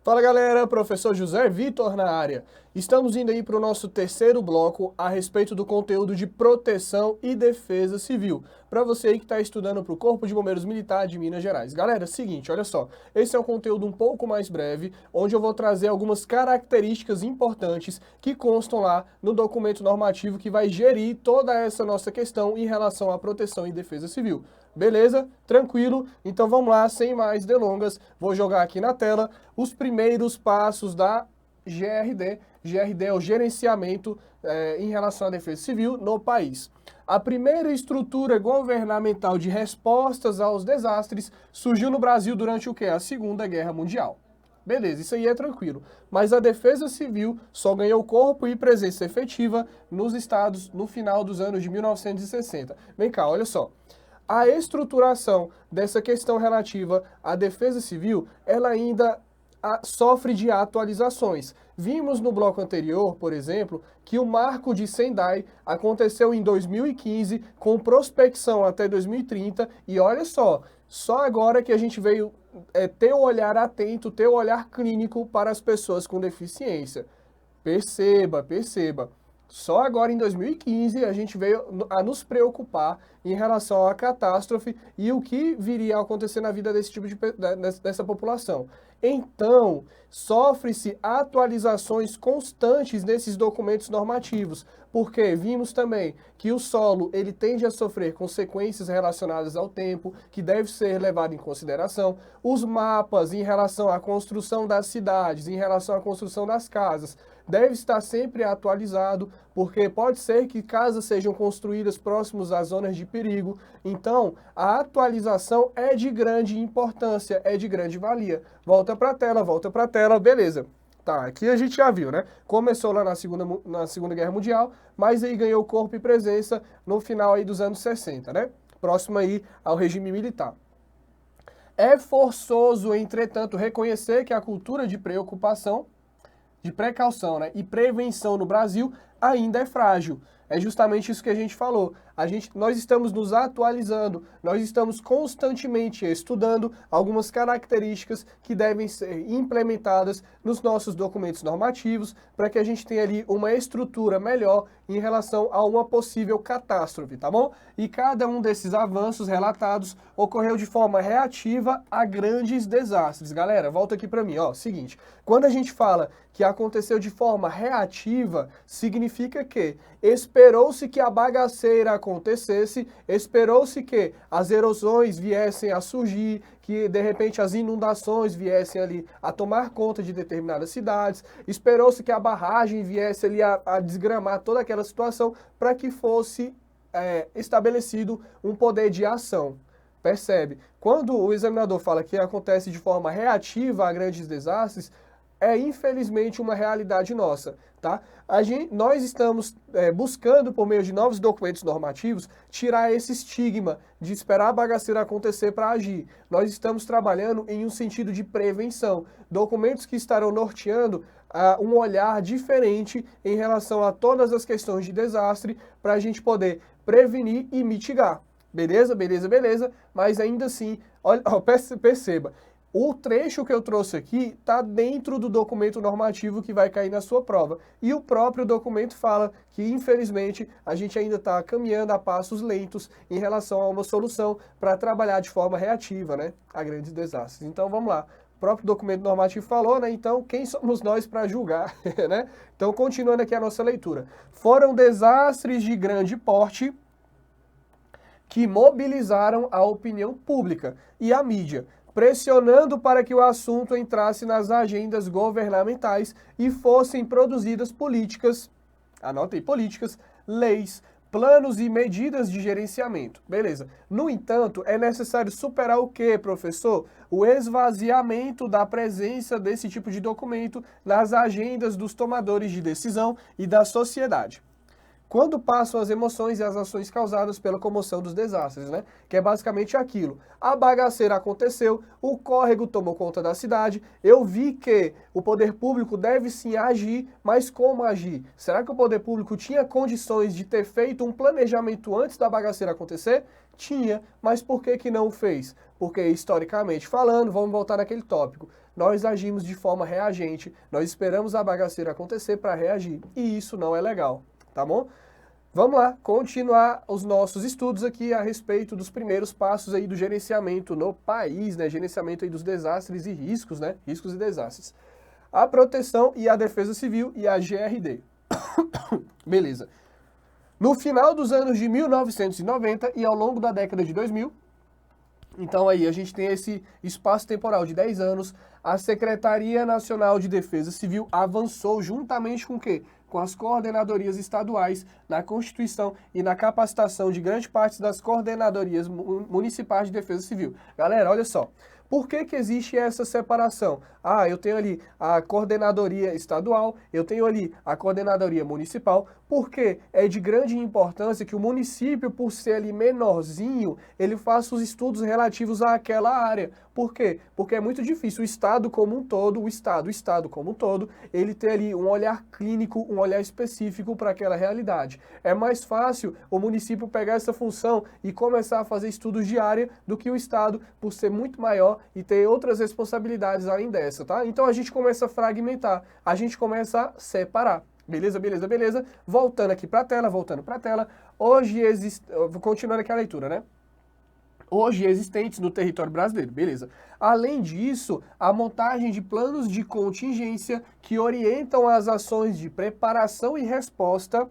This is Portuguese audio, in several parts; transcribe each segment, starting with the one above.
Fala galera, professor José Vitor na área. Estamos indo aí para o nosso terceiro bloco a respeito do conteúdo de proteção e defesa civil. Para você aí que está estudando para o Corpo de Bombeiros Militar de Minas Gerais. Galera, seguinte, olha só. Esse é um conteúdo um pouco mais breve, onde eu vou trazer algumas características importantes que constam lá no documento normativo que vai gerir toda essa nossa questão em relação à proteção e defesa civil. Beleza? Tranquilo? Então vamos lá, sem mais delongas, vou jogar aqui na tela os primeiros passos da GRD. GRD é o gerenciamento em relação à defesa civil no país. A primeira estrutura governamental de respostas aos desastres surgiu no Brasil durante o quê? A Segunda Guerra Mundial. Beleza, isso aí é tranquilo. Mas a defesa civil só ganhou corpo e presença efetiva nos estados no final dos anos de 1960. Vem cá, olha só. A estruturação dessa questão relativa à defesa civil, ela ainda sofre de atualizações. Vimos no bloco anterior, por exemplo, que o Marco de Sendai aconteceu em 2015, com prospecção até 2030, e olha só agora que a gente veio ter o olhar atento, ter o olhar clínico para as pessoas com deficiência. Perceba. Só agora em 2015 a gente veio a nos preocupar em relação à catástrofe e o que viria a acontecer na vida desse tipo dessa população. Então, sofre-se atualizações constantes nesses documentos normativos, porque vimos também que o solo ele tende a sofrer consequências relacionadas ao tempo, que deve ser levado em consideração, os mapas em relação à construção das cidades, em relação à construção das casas, deve estar sempre atualizado, porque pode ser que casas sejam construídas próximos às zonas de perigo. Então, a atualização é de grande importância, é de grande valia. Volta para a tela, beleza. Tá, aqui a gente já viu, né? Começou lá na Segunda Guerra Mundial, mas aí ganhou corpo e presença no final aí dos anos 60, né? Próximo aí ao regime militar. É forçoso, entretanto, reconhecer que a cultura de precaução, né, e prevenção no Brasil ainda é frágil. É justamente isso que a gente falou. Nós estamos nos atualizando, nós estamos constantemente estudando algumas características que devem ser implementadas nos nossos documentos normativos para que a gente tenha ali uma estrutura melhor em relação a uma possível catástrofe, tá bom? E cada um desses avanços relatados ocorreu de forma reativa a grandes desastres. Galera, volta aqui para mim, ó, seguinte, quando a gente fala que aconteceu de forma reativa, significa que esperou-se que a bagaceira acontecesse, esperou-se que as erosões viessem a surgir, que de repente as inundações viessem ali a tomar conta de determinadas cidades, esperou-se que a barragem viesse ali a desgramar toda aquela situação para que fosse estabelecido um poder de ação. Percebe? Quando o examinador fala que acontece de forma reativa a grandes desastres, é infelizmente uma realidade nossa, tá? Nós estamos buscando, por meio de novos documentos normativos, tirar esse estigma de esperar a bagaceira acontecer para agir. Nós estamos trabalhando em um sentido de prevenção, documentos que estarão norteando um olhar diferente em relação a todas as questões de desastre, para a gente poder prevenir e mitigar. Beleza? Mas ainda assim, olha, perceba, o trecho que eu trouxe aqui está dentro do documento normativo que vai cair na sua prova. E o próprio documento fala que, infelizmente, a gente ainda está caminhando a passos lentos em relação a uma solução para trabalhar de forma reativa, né, a grandes desastres. Então, vamos lá. O próprio documento normativo falou, né? Então, quem somos nós para julgar, né? Então, continuando aqui a nossa leitura. Foram desastres de grande porte que mobilizaram a opinião pública e a mídia, pressionando para que o assunto entrasse nas agendas governamentais e fossem produzidas políticas, anotem políticas, leis, planos e medidas de gerenciamento. Beleza. No entanto, é necessário superar o quê, professor? O esvaziamento da presença desse tipo de documento nas agendas dos tomadores de decisão e da sociedade. Quando passam as emoções e as ações causadas pela comoção dos desastres, né? Que é basicamente aquilo. A bagaceira aconteceu, o córrego tomou conta da cidade, eu vi que o poder público deve sim agir, mas como agir? Será que o poder público tinha condições de ter feito um planejamento antes da bagaceira acontecer? Tinha, mas por que não o fez? Porque, historicamente falando, vamos voltar naquele tópico, nós agimos de forma reagente, nós esperamos a bagaceira acontecer para reagir, e isso não é legal, tá bom? Vamos lá, continuar os nossos estudos aqui a respeito dos primeiros passos aí do gerenciamento no país, né? Gerenciamento aí dos desastres e riscos, né? Riscos e desastres. A proteção e a defesa civil e a GRD. Beleza. No final dos anos de 1990 e ao longo da década de 2000, então aí a gente tem esse espaço temporal de 10 anos, a Secretaria Nacional de Defesa Civil avançou juntamente com o quê? Com as coordenadorias estaduais na constituição e na capacitação de grande parte das coordenadorias municipais de defesa civil. Galera, olha só. Por que que existe essa separação? Ah, eu tenho ali a coordenadoria estadual, eu tenho ali a coordenadoria municipal, porque é de grande importância que o município, por ser ali menorzinho, ele faça os estudos relativos àquela área. Por quê? Porque é muito difícil o Estado como um todo, o Estado como um todo, ele ter ali um olhar clínico, um olhar específico para aquela realidade. É mais fácil o município pegar essa função e começar a fazer estudos de área do que o Estado, por ser muito maior e ter outras responsabilidades além dessa, tá? Então a gente começa a fragmentar, a gente começa a separar. Beleza, beleza, beleza. Voltando para a tela. Hoje existe... Vou continuar aqui a leitura, né? Hoje existentes no território brasileiro, beleza. Além disso, a montagem de planos de contingência que orientam as ações de preparação e resposta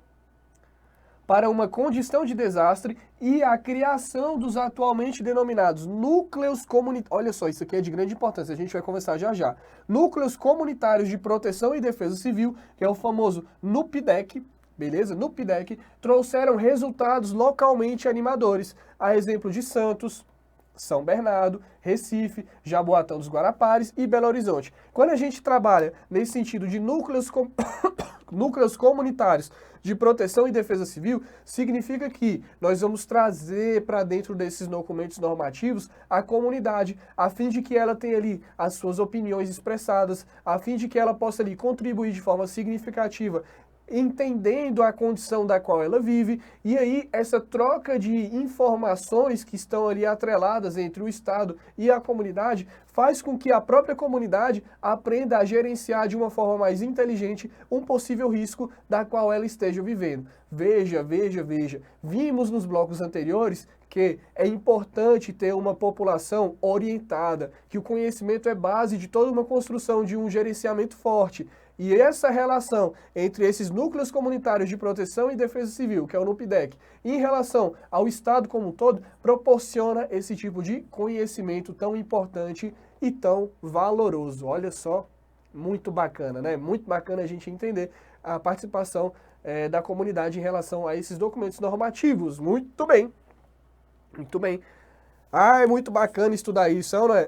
para uma condição de desastre e a criação dos atualmente denominados núcleos comunitários. Olha só, isso aqui é de grande importância, a gente vai conversar já já. Núcleos comunitários de proteção e defesa civil, que é o famoso NUPDEC, beleza? NUPDEC, trouxeram resultados localmente animadores, a exemplo de Santos, São Bernardo, Recife, Jaboatão dos Guarapares e Belo Horizonte. Quando a gente trabalha nesse sentido de núcleos comunitários de proteção e defesa civil, significa que nós vamos trazer para dentro desses documentos normativos a comunidade, a fim de que ela tenha ali as suas opiniões expressadas, a fim de que ela possa ali contribuir de forma significativa, entendendo a condição da qual ela vive, e aí essa troca de informações que estão ali atreladas entre o Estado e a comunidade faz com que a própria comunidade aprenda a gerenciar de uma forma mais inteligente um possível risco da qual ela esteja vivendo. Veja, veja, veja. Vimos nos blocos anteriores que é importante ter uma população orientada, que o conhecimento é base de toda uma construção de um gerenciamento forte. E essa relação entre esses núcleos comunitários de proteção e defesa civil, que é o NUPDEC, em relação ao Estado como um todo, proporciona esse tipo de conhecimento tão importante e tão valoroso. Olha só, muito bacana, né? Muito bacana a gente entender a participação da comunidade em relação a esses documentos normativos. Muito bem, muito bem. Ah, é muito bacana estudar isso, não é?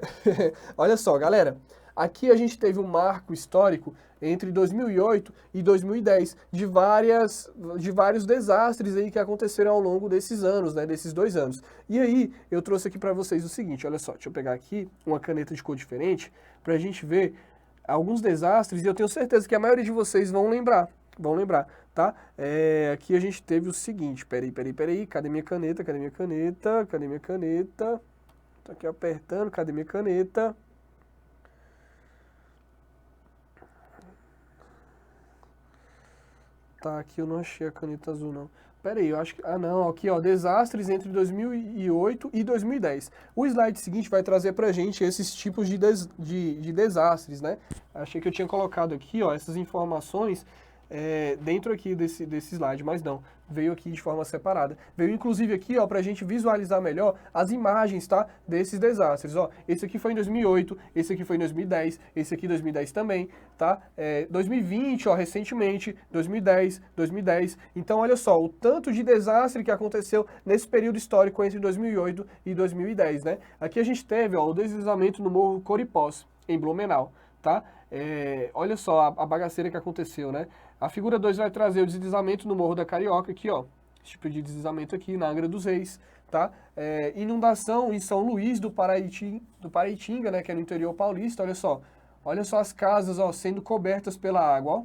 Olha só, galera. Aqui a gente teve um marco histórico entre 2008 e 2010 de vários desastres aí que aconteceram ao longo desses anos, né, desses 2 anos. E aí eu trouxe aqui para vocês o seguinte, olha só, deixa eu pegar aqui uma caneta de cor diferente para a gente ver alguns desastres e eu tenho certeza que a maioria de vocês vão lembrar, tá? Aqui a gente teve o seguinte, peraí, cadê minha caneta? Tô aqui apertando, cadê minha caneta? Tá, aqui eu não achei a caneta azul, não. Pera aí, eu acho que... Ah, não, aqui, ó, desastres entre 2008 e 2010. O slide seguinte vai trazer pra gente esses tipos de desastres, né? Achei que eu tinha colocado aqui, ó, essas informações dentro aqui desse slide, mas não, veio aqui de forma separada. Veio inclusive aqui, ó, pra gente visualizar melhor as imagens, tá, desses desastres, ó. Esse aqui foi em 2008, esse aqui foi em 2010, esse aqui em 2010 também, tá? 2020, ó, recentemente, 2010. Então, olha só, o tanto de desastre que aconteceu nesse período histórico entre 2008 e 2010, né? Aqui a gente teve, ó, o deslizamento no Morro Coripós, em Blumenau, tá? Olha só a bagaceira que aconteceu, né? A figura 2 vai trazer o deslizamento no Morro da Carioca, aqui, ó. Esse tipo de deslizamento aqui na Angra dos Reis, tá? Inundação em São Luís do Paraitinga, né? Que é no interior paulista, olha só. Olha só as casas, ó, sendo cobertas pela água, ó.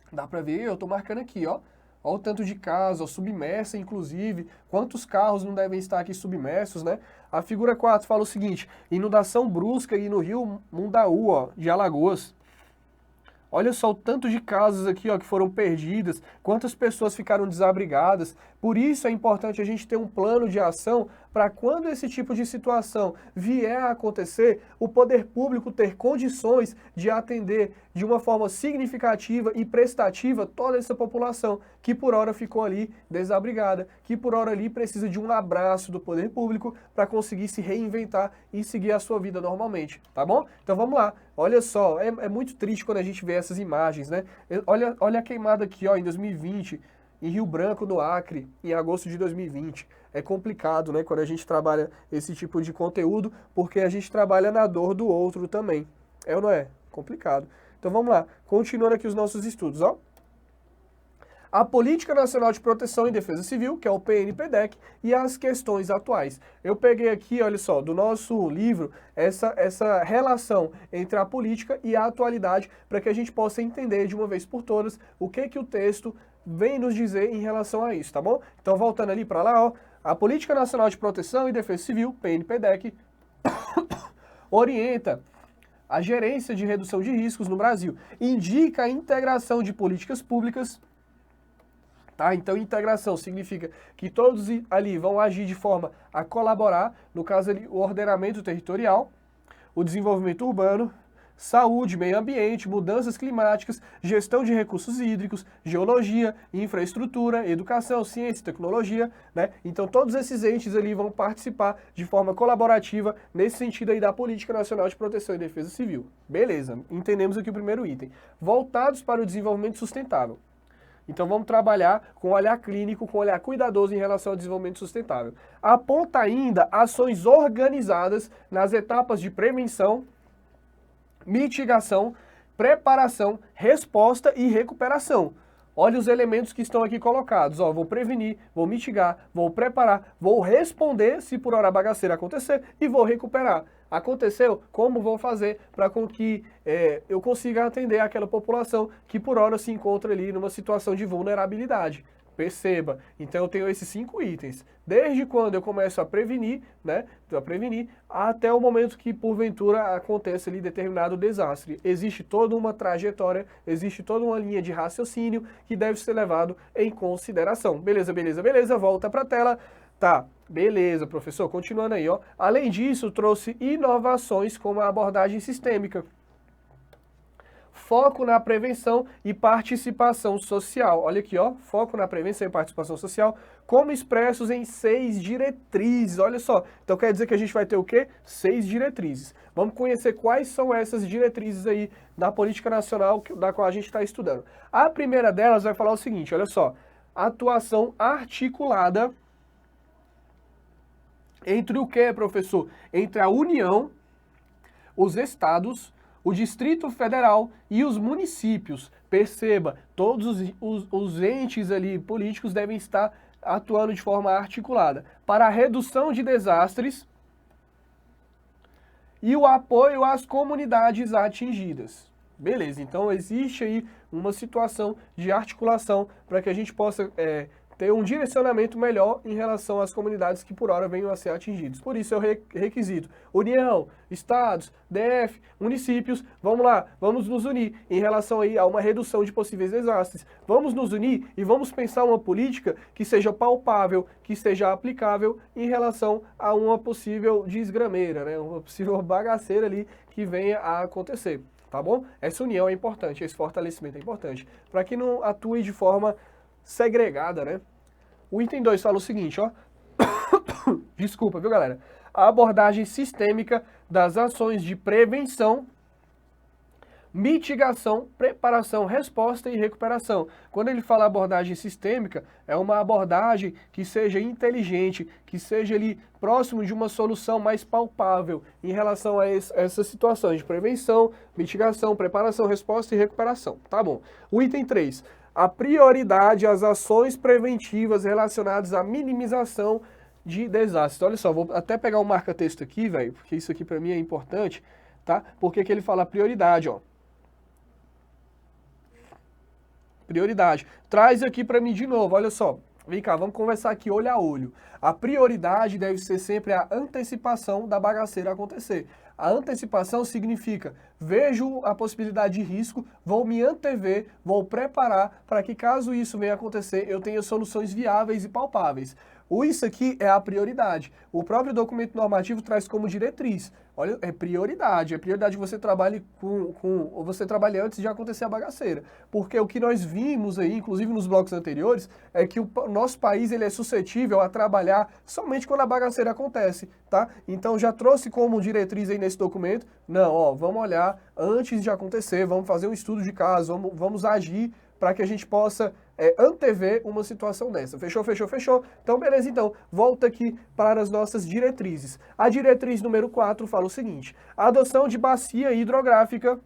Dá pra ver, eu tô marcando aqui, ó. Olha o tanto de casa, ó, submersa, inclusive. Quantos carros não devem estar aqui submersos, né? A figura 4 fala o seguinte: inundação brusca aí no rio Mundaú, ó, de Alagoas. Olha só o tanto de casas aqui, ó, que foram perdidas, quantas pessoas ficaram desabrigadas. Por isso é importante a gente ter um plano de ação para quando esse tipo de situação vier a acontecer, o poder público ter condições de atender de uma forma significativa e prestativa toda essa população que por hora ficou ali desabrigada, que por hora ali precisa de um abraço do poder público para conseguir se reinventar e seguir a sua vida normalmente, tá bom? Então vamos lá. Olha só, é muito triste quando a gente vê essas imagens, né? Olha a queimada aqui, ó, em 2020, em Rio Branco, no Acre, em agosto de 2020. É complicado, né, quando a gente trabalha esse tipo de conteúdo, porque a gente trabalha na dor do outro também. É ou não é? Complicado. Então vamos lá, continuando aqui os nossos estudos, ó. A Política Nacional de Proteção e Defesa Civil, que é o PNPDEC, e as questões atuais. Eu peguei aqui, olha só, do nosso livro, essa relação entre a política e a atualidade, para que a gente possa entender de uma vez por todas o que o texto vem nos dizer em relação a isso, tá bom? Então, voltando ali para lá, ó, a Política Nacional de Proteção e Defesa Civil, PNPDEC, orienta a gerência de redução de riscos no Brasil, indica a integração de políticas públicas. Tá? Então, integração significa que todos ali vão agir de forma a colaborar, no caso ali, o ordenamento territorial, o desenvolvimento urbano, saúde, meio ambiente, mudanças climáticas, gestão de recursos hídricos, geologia, infraestrutura, educação, ciência e tecnologia, né? Então, todos esses entes ali vão participar de forma colaborativa nesse sentido aí da Política Nacional de Proteção e Defesa Civil. Beleza, entendemos aqui o primeiro item. Voltados para o desenvolvimento sustentável. Então vamos trabalhar com olhar clínico, com olhar cuidadoso em relação ao desenvolvimento sustentável. Aponta ainda ações organizadas nas etapas de prevenção, mitigação, preparação, resposta e recuperação. Olha os elementos que estão aqui colocados. Ó, vou prevenir, vou mitigar, vou preparar, vou responder se por hora bagaceira acontecer e vou recuperar. Aconteceu? Como vou fazer para que eu consiga atender aquela população que por hora se encontra ali numa situação de vulnerabilidade? Perceba, então eu tenho esses 5 itens. Desde quando eu começo a prevenir, né, até o momento que porventura aconteça ali determinado desastre. Existe toda uma trajetória, existe toda uma linha de raciocínio que deve ser levado em consideração. Beleza, beleza, beleza, volta para a tela. Tá, beleza, professor, continuando aí, ó. Além disso, trouxe inovações como a abordagem sistêmica, foco na prevenção e participação social. Olha aqui, ó, foco na prevenção e participação social, como expressos em 6 diretrizes. Olha só, então quer dizer que a gente vai ter o quê? 6 diretrizes. Vamos conhecer quais são essas diretrizes aí da política nacional da qual a gente está estudando. A primeira delas vai falar o seguinte, olha só, atuação articulada entre o que, professor? Entre a União, os estados, o Distrito Federal e os municípios. Perceba, todos os entes ali políticos devem estar atuando de forma articulada para a redução de desastres e o apoio às comunidades atingidas. Beleza, então existe aí uma situação de articulação para que a gente possa ter um direcionamento melhor em relação às comunidades que por hora venham a ser atingidas. Por isso é o requisito. União, estados, DF, municípios, vamos lá, vamos nos unir em relação aí a uma redução de possíveis desastres. Vamos nos unir e vamos pensar uma política que seja palpável, que seja aplicável em relação a uma possível desgrameira, né? Uma possível bagaceira ali que venha a acontecer, tá bom? Essa união é importante, esse fortalecimento é importante, para que não atue de forma segregada, né? O item 2 fala o seguinte, ó. Desculpa, viu, galera? A abordagem sistêmica das ações de prevenção, mitigação, preparação, resposta e recuperação. Quando ele fala abordagem sistêmica, é uma abordagem que seja inteligente, que seja ali próximo de uma solução mais palpável em relação a essas situações de prevenção, mitigação, preparação, resposta e recuperação. Tá bom. O item 3. A prioridade às ações preventivas relacionadas à minimização de desastres. Olha só, vou até pegar o marca-texto aqui, velho, porque isso aqui para mim é importante, tá? Porque que ele fala prioridade, ó. Prioridade. Traz aqui para mim de novo, olha só. Vem cá, vamos conversar aqui olho a olho. A prioridade deve ser sempre a antecipação da bagaceira acontecer. A antecipação significa, vejo a possibilidade de risco, vou me antever, vou preparar para que caso isso venha acontecer, eu tenha soluções viáveis e palpáveis. Isso aqui é a prioridade. O próprio documento normativo traz como diretriz. Olha, é prioridade que você trabalhe ou você trabalhe antes de acontecer a bagaceira. Porque o que nós vimos aí, inclusive nos blocos anteriores, é que o nosso país ele é suscetível a trabalhar somente quando a bagaceira acontece, tá? Então já trouxe como diretriz aí nesse documento, não, ó, vamos olhar antes de acontecer, vamos fazer um estudo de caso, vamos agir para que a gente possa antever uma situação dessa. Fechou, fechou, fechou? Então, beleza, então, volta aqui para as nossas diretrizes. A diretriz número 4 fala o seguinte: a adoção de bacia hidrográfica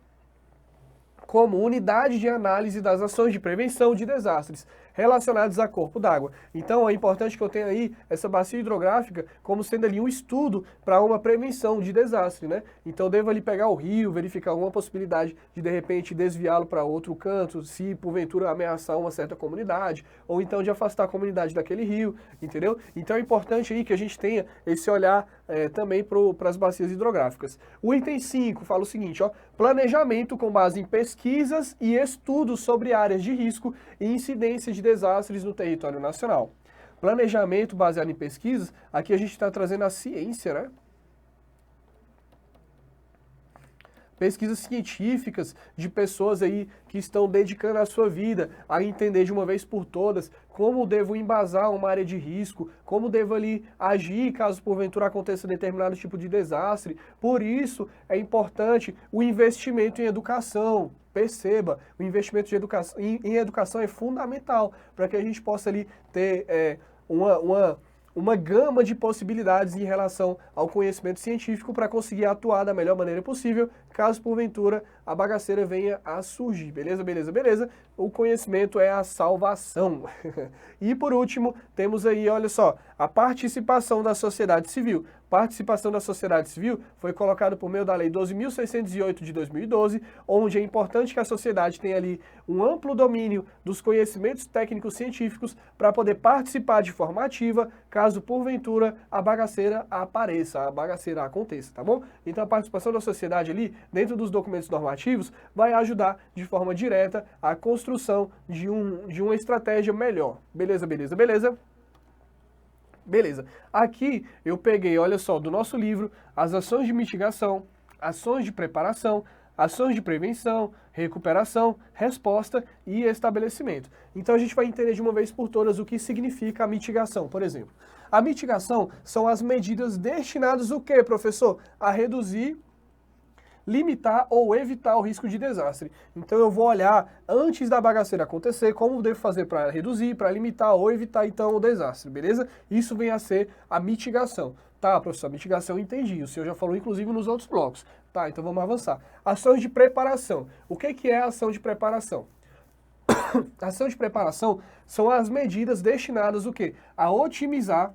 como unidade de análise das ações de prevenção de desastres relacionados a corpo d'água. Então é importante que eu tenha aí essa bacia hidrográfica como sendo ali um estudo para uma prevenção de desastre, né? Então eu devo ali pegar o rio, verificar alguma possibilidade de repente desviá-lo para outro canto, se porventura ameaçar uma certa comunidade, ou então de afastar a comunidade daquele rio, entendeu? Então é importante aí que a gente tenha esse olhar também para as bacias hidrográficas. O item 5 fala o seguinte, ó, planejamento com base em pesquisas e estudos sobre áreas de risco e incidência de desastres no território nacional. Planejamento baseado em pesquisas, aqui a gente está trazendo a ciência, né? Pesquisas científicas de pessoas aí que estão dedicando a sua vida a entender de uma vez por todas como devo embasar uma área de risco, como devo ali agir caso porventura aconteça determinado tipo de desastre. Por isso é importante o investimento em educação. Perceba, o investimento em educação é fundamental para que a gente possa ali ter uma gama de possibilidades em relação ao conhecimento científico para conseguir atuar da melhor maneira possível, caso porventura a bagaceira venha a surgir. Beleza, beleza, beleza? O conhecimento é a salvação. E por último, temos aí, olha só, a participação da sociedade civil. Participação da sociedade civil foi colocado por meio da Lei 12.608 de 2012, onde é importante que a sociedade tenha ali um amplo domínio dos conhecimentos técnicos científicos para poder participar de forma ativa, caso porventura a bagaceira apareça, a bagaceira aconteça, tá bom? Então a participação da sociedade ali, dentro dos documentos normativos, vai ajudar de forma direta a construção de uma estratégia melhor. Beleza, beleza, beleza? Beleza. Aqui eu peguei, olha só, do nosso livro, as ações de mitigação, ações de preparação, ações de prevenção, recuperação, resposta e estabelecimento. Então a gente vai entender de uma vez por todas o que significa a mitigação, por exemplo. A mitigação são as medidas destinadas o quê, professor? A reduzir, limitar ou evitar o risco de desastre. Então eu vou olhar, antes da bagaceira acontecer, como devo fazer para reduzir, para limitar ou evitar então o desastre, beleza? Isso vem a ser a mitigação. Tá, professor, a mitigação eu entendi, o senhor já falou inclusive nos outros blocos. Tá, então vamos avançar. Ações de preparação. O que é a ação de preparação? A ação de preparação são as medidas destinadas o quê? A otimizar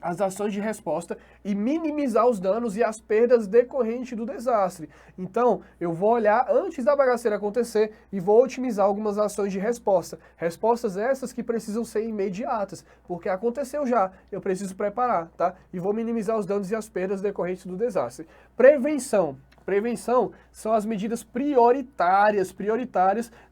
as ações de resposta e minimizar os danos e as perdas decorrentes do desastre. Então, eu vou olhar antes da bagaceira acontecer e vou otimizar algumas ações de resposta. Respostas essas que precisam ser imediatas, porque aconteceu já, eu preciso preparar, tá? E vou minimizar os danos e as perdas decorrentes do desastre. Prevenção. Prevenção são as medidas prioritárias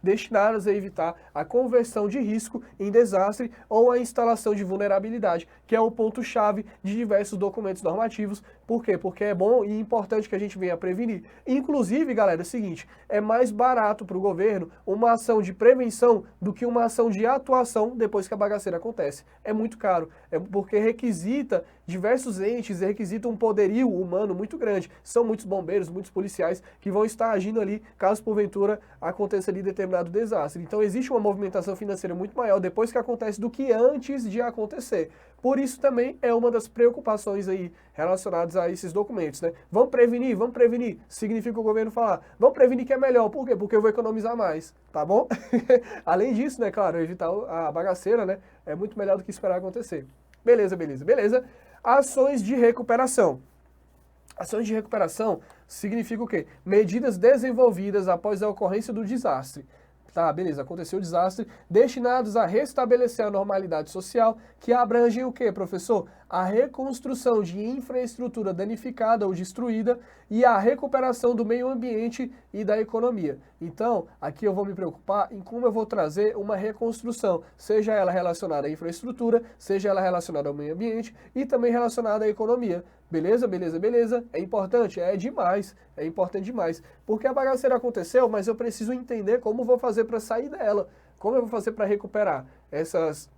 destinadas a evitar a conversão de risco em desastre ou a instalação de vulnerabilidade, que é o ponto-chave de diversos documentos normativos. Por quê? Porque é bom e importante que a gente venha a prevenir. Inclusive, galera, é o seguinte, é mais barato para o governo uma ação de prevenção do que uma ação de atuação depois que a bagaceira acontece. É muito caro, é porque requisita diversos entes, requisita um poderio humano muito grande. São muitos bombeiros, muitos policiais que vão estar agindo ali caso porventura aconteça ali determinado desastre. Então existe uma movimentação financeira muito maior depois que acontece do que antes de acontecer. Por isso também é uma das preocupações aí relacionadas a esses documentos, né? Vamos prevenir, significa o governo falar, vamos prevenir que é melhor, por quê? Porque eu vou economizar mais, tá bom? Além disso, né, claro, evitar a bagaceira, né, é muito melhor do que esperar acontecer. Beleza, beleza, beleza. Ações de recuperação. Ações de recuperação significa o quê? Medidas desenvolvidas após a ocorrência do desastre. Tá, beleza, aconteceu o desastre, destinados a restabelecer a normalidade social, que abrangem o quê, professor? A reconstrução de infraestrutura danificada ou destruída e a recuperação do meio ambiente e da economia. Então, aqui eu vou me preocupar em como eu vou trazer uma reconstrução, seja ela relacionada à infraestrutura, seja ela relacionada ao meio ambiente e também relacionada à economia. Beleza, beleza, beleza? É importante? É demais, é importante demais. Porque a bagaceira aconteceu, mas eu preciso entender como vou fazer para sair dela, como eu vou fazer para recuperar essas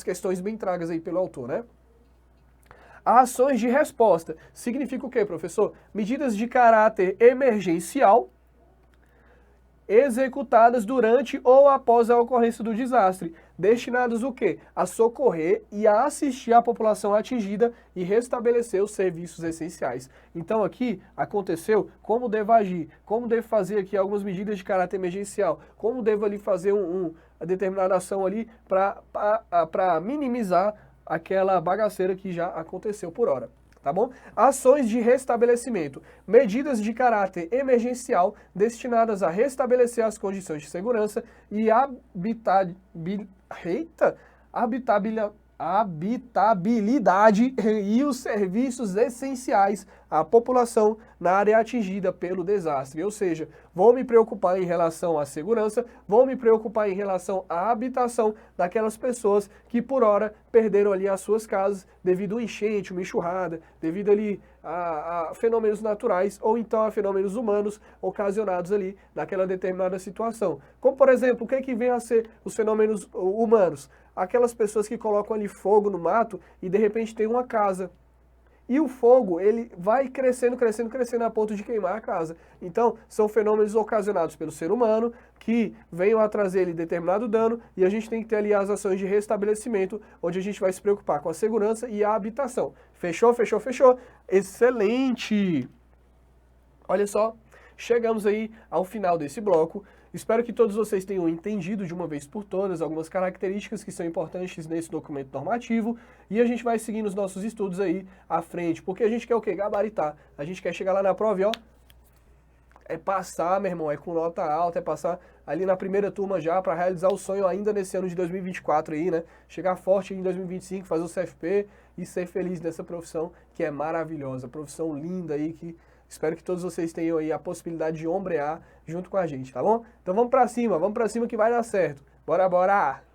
questões bem tragas aí pelo autor, né? Ações de resposta. Significa o quê, professor? Medidas de caráter emergencial executadas durante ou após a ocorrência do desastre, destinados o quê? A socorrer e a assistir a população atingida e restabelecer os serviços essenciais. Então aqui aconteceu, como devo agir, como devo fazer aqui algumas medidas de caráter emergencial, como devo ali fazer uma determinada ação ali para minimizar aquela bagaceira que já aconteceu por hora. Tá bom? Ações de restabelecimento. Medidas de caráter emergencial destinadas a restabelecer as condições de segurança e habitabilidade e os serviços essenciais à população na área atingida pelo desastre. Ou seja, vou me preocupar em relação à segurança, vou me preocupar em relação à habitação daquelas pessoas que por hora perderam ali as suas casas devido a uma enchente, uma enxurrada, devido ali a fenômenos naturais ou então a fenômenos humanos ocasionados ali naquela determinada situação. Como, por exemplo, o que é que vem a ser os fenômenos humanos? Aquelas pessoas que colocam ali fogo no mato e de repente tem uma casa. E o fogo, ele vai crescendo, crescendo, crescendo a ponto de queimar a casa. Então, são fenômenos ocasionados pelo ser humano que venham a trazer ali determinado dano e a gente tem que ter ali as ações de restabelecimento, onde a gente vai se preocupar com a segurança e a habitação. Fechou, fechou, fechou? Excelente! Olha só, chegamos aí ao final desse bloco. Espero que todos vocês tenham entendido de uma vez por todas algumas características que são importantes nesse documento normativo e a gente vai seguindo os nossos estudos aí à frente, porque a gente quer o quê? Gabaritar. A gente quer chegar lá na prova e ó, é passar, meu irmão, é com nota alta, é passar ali na primeira turma já para realizar o sonho ainda nesse ano de 2024 aí, né? Chegar forte em 2025, fazer o CFP e ser feliz nessa profissão que é maravilhosa, profissão linda aí que espero que todos vocês tenham aí a possibilidade de ombrear junto com a gente, tá bom? Então vamos pra cima que vai dar certo. Bora, bora!